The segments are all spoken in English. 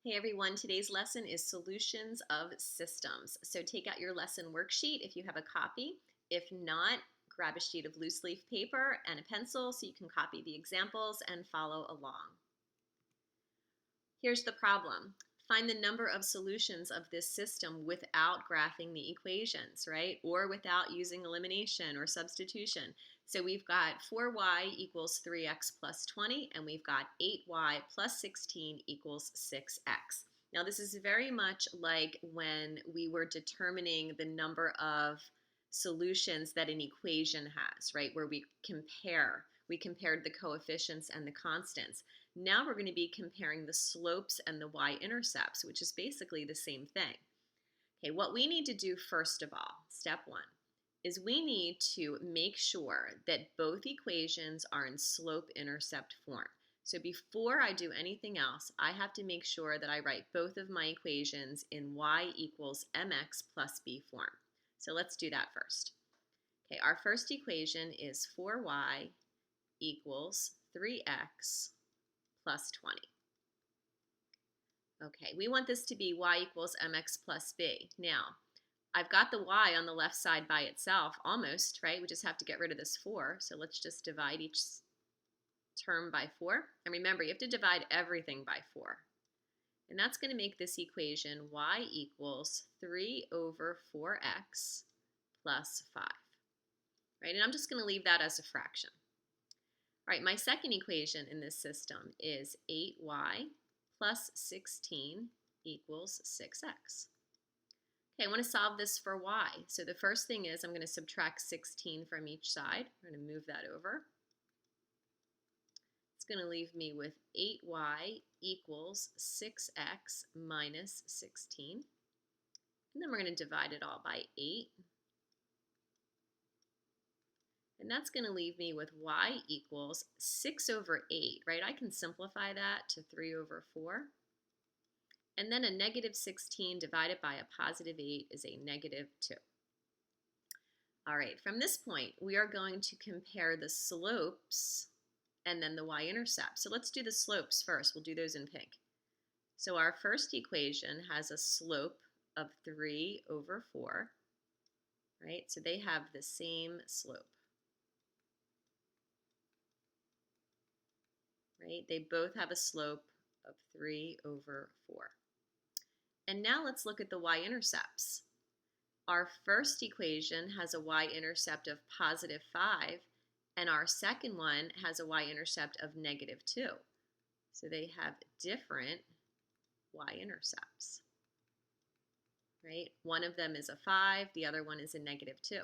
Hey everyone, today's lesson is solutions of systems. So take out your lesson worksheet if you have a copy. If not, grab a sheet of loose leaf paper and a pencil so you can copy the examples and follow along. Here's the problem. Find the number of solutions of this system without graphing the equations, right? Or without using elimination or substitution. So we've got 4y equals 3x plus 20, and we've got 8y plus 16 equals 6x. Now this is very much like when we were determining the number of solutions that an equation has, right? Where we compared the coefficients and the constants. Now we're going to be comparing the slopes and the y-intercepts, which is basically the same thing. Okay, what we need to do first of all, step one, is we need to make sure that both equations are in slope-intercept form. So before I do anything else, I have to make sure that I write both of my equations in y equals mx plus b form. So let's do that first. Okay, our first equation is 4y equals 3x plus 20. Okay, we want this to be y equals mx plus b. Now, I've got the y on the left side by itself, almost, right? We just have to get rid of this 4. So let's just divide each term by 4. And remember, you have to divide everything by 4. And that's going to make this equation y equals 3 over 4x plus 5. Right? And I'm just going to leave that as a fraction. All right, my second equation in this system is 8y plus 16 equals 6x. Okay, I want to solve this for y. So the first thing is I'm going to subtract 16 from each side. I'm going to move that over. It's going to leave me with 8y equals 6x minus 16. And then we're going to divide it all by 8. And that's going to leave me with y equals 6 over 8, right? I can simplify that to 3 over 4. And then a negative 16 divided by a positive 8 is a negative 2. All right, from this point, we are going to compare the slopes and then the y-intercept. So let's do the slopes first. We'll do those in pink. So our first equation has a slope of 3 over 4, right? So they have the same slope. Right? They both have a slope of 3 over 4. And now let's look at the y-intercepts. Our first equation has a y-intercept of positive 5, and our second one has a y-intercept of negative 2. So they have different y-intercepts. Right? One of them is a 5, the other one is a negative 2.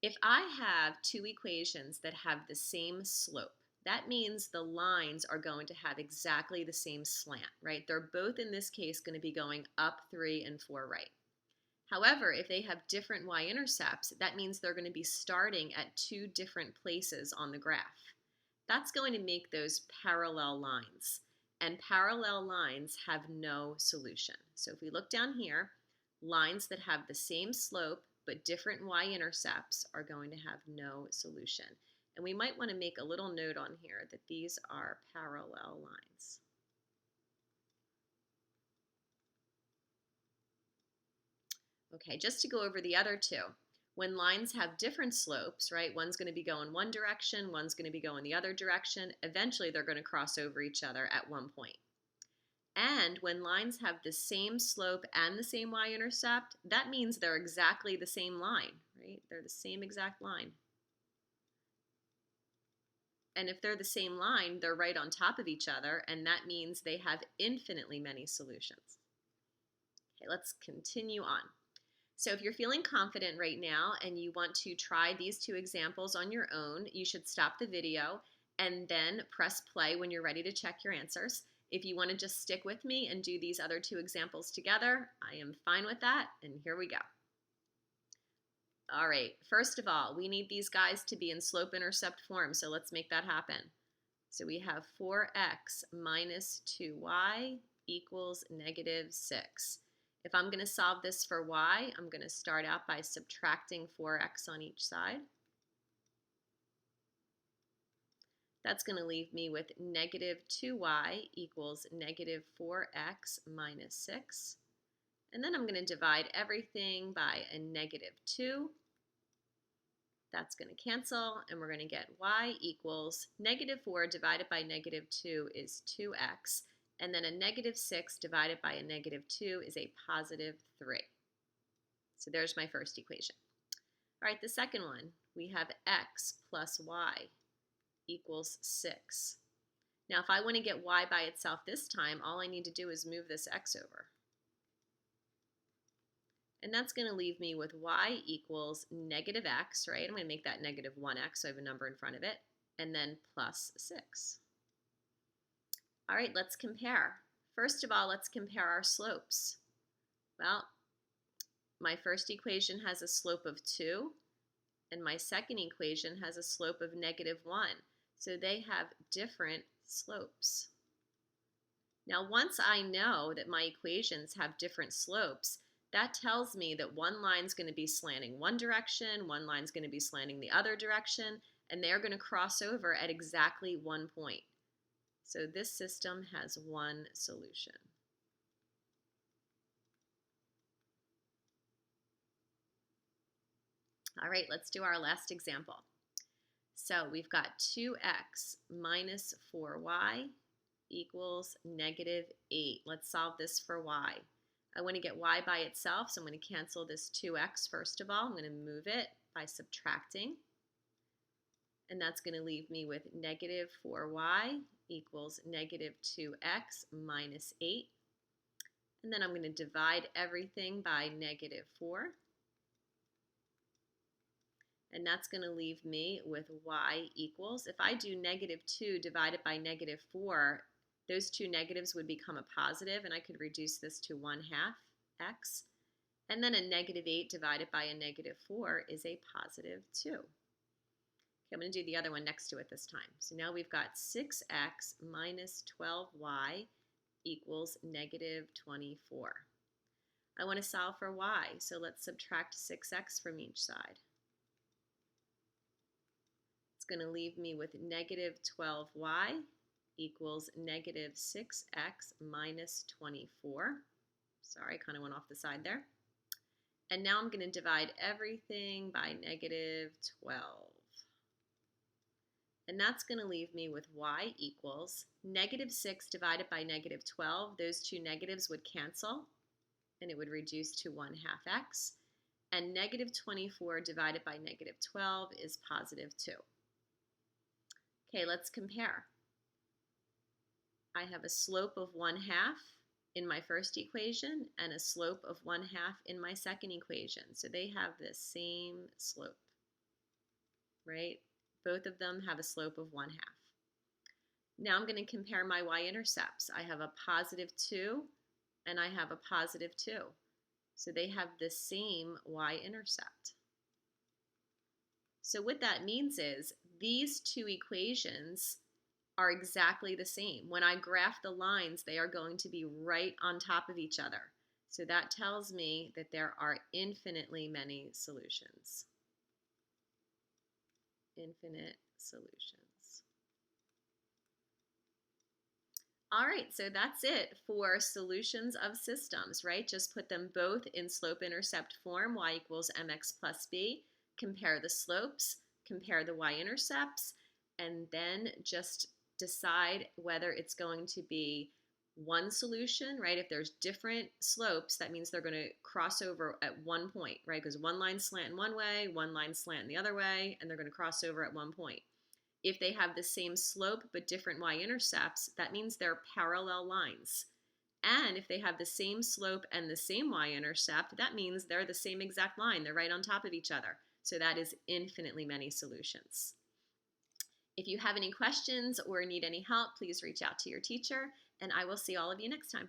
If I have two equations that have the same slope, that means the lines are going to have exactly the same slant, right? They're both, in this case, going to be going up 3 and 4 right. However, if they have different y-intercepts, that means they're going to be starting at two different places on the graph. That's going to make those parallel lines. And parallel lines have no solution. So if we look down here, lines that have the same slope but different y-intercepts are going to have no solution. And we might want to make a little note on here that these are parallel lines. Okay, just to go over the other two. When lines have different slopes, right, one's going to be going one direction, one's going to be going the other direction, eventually they're going to cross over each other at one point. And when lines have the same slope and the same y-intercept, that means they're exactly the same line, right? They're the same exact line. And if they're the same line, they're right on top of each other, and that means they have infinitely many solutions. Okay, let's continue on. So if you're feeling confident right now and you want to try these two examples on your own, you should stop the video and then press play when you're ready to check your answers. If you want to just stick with me and do these other two examples together, I am fine with that, and here we go. All right, first of all, we need these guys to be in slope-intercept form, so let's make that happen. So we have 4x minus 2y equals negative 6. If I'm going to solve this for y, I'm going to start out by subtracting 4x on each side. That's going to leave me with negative 2y equals negative 4x minus 6. And then I'm going to divide everything by a negative 2. That's going to cancel, and we're going to get y equals negative 4 divided by negative 2 is 2x, and then a negative 6 divided by a negative 2 is a positive 3. So there's my first equation. All right, the second one, we have x plus y equals 6. Now, if I want to get y by itself this time, all I need to do is move this x over. And that's going to leave me with y equals negative x, right? I'm going to make that negative 1x, so I have a number in front of it, and then plus 6. All right, let's compare. First of all, let's compare our slopes. Well, my first equation has a slope of 2, and my second equation has a slope of negative 1. So they have different slopes. Now, once I know that my equations have different slopes, that tells me that one line's going to be slanting one direction, one line's going to be slanting the other direction, and they're going to cross over at exactly one point. So this system has one solution. All right, let's do our last example. So we've got 2x minus 4y equals negative 8. Let's solve this for y. I want to get y by itself, so I'm going to cancel this 2x first of all. I'm going to move it by subtracting. And that's going to leave me with negative 4y equals negative 2x minus 8. And then I'm going to divide everything by negative 4. And that's going to leave me with y equals, if I do negative 2 divided by negative 4, those two negatives would become a positive, and I could reduce this to 1/2 x. And then a negative 8 divided by a negative 4 is a positive 2. Okay, I'm going to do the other one next to it this time. So now we've got 6x minus 12y equals negative 24. I want to solve for y, so let's subtract 6x from each side. It's going to leave me with negative 12y equals negative 6x minus 24. Sorry, I kind of went off the side there. And now I'm going to divide everything by negative 12. And that's going to leave me with y equals negative 6 divided by negative 12. Those two negatives would cancel, and it would reduce to 1/2 x. And negative 24 divided by negative 12 is positive 2. Okay, let's compare. I have a slope of 1/2 in my first equation and a slope of 1/2 in my second equation. So they have the same slope, right? Both of them have a slope of 1/2. Now I'm going to compare my y-intercepts. I have a positive 2 and I have a positive 2. So they have the same y-intercept. So what that means is these two equations are exactly the same. When I graph the lines, they are going to be right on top of each other. So that tells me that there are infinitely many solutions. Infinite solutions. All right, so that's it for solutions of systems, right? Just put them both in slope-intercept form, y equals mx plus b. Compare the slopes, compare the y-intercepts, and then just decide whether it's going to be one solution, right? If there's different slopes, that means they're going to cross over at one point, right? Because one line's slanting one way, one line's slanting the other way, and they're going to cross over at one point. If they have the same slope but different y-intercepts, that means they're parallel lines. And if they have the same slope and the same y-intercept, that means they're the same exact line. They're right on top of each other. So that is infinitely many solutions. If you have any questions or need any help, please reach out to your teacher, and I will see all of you next time.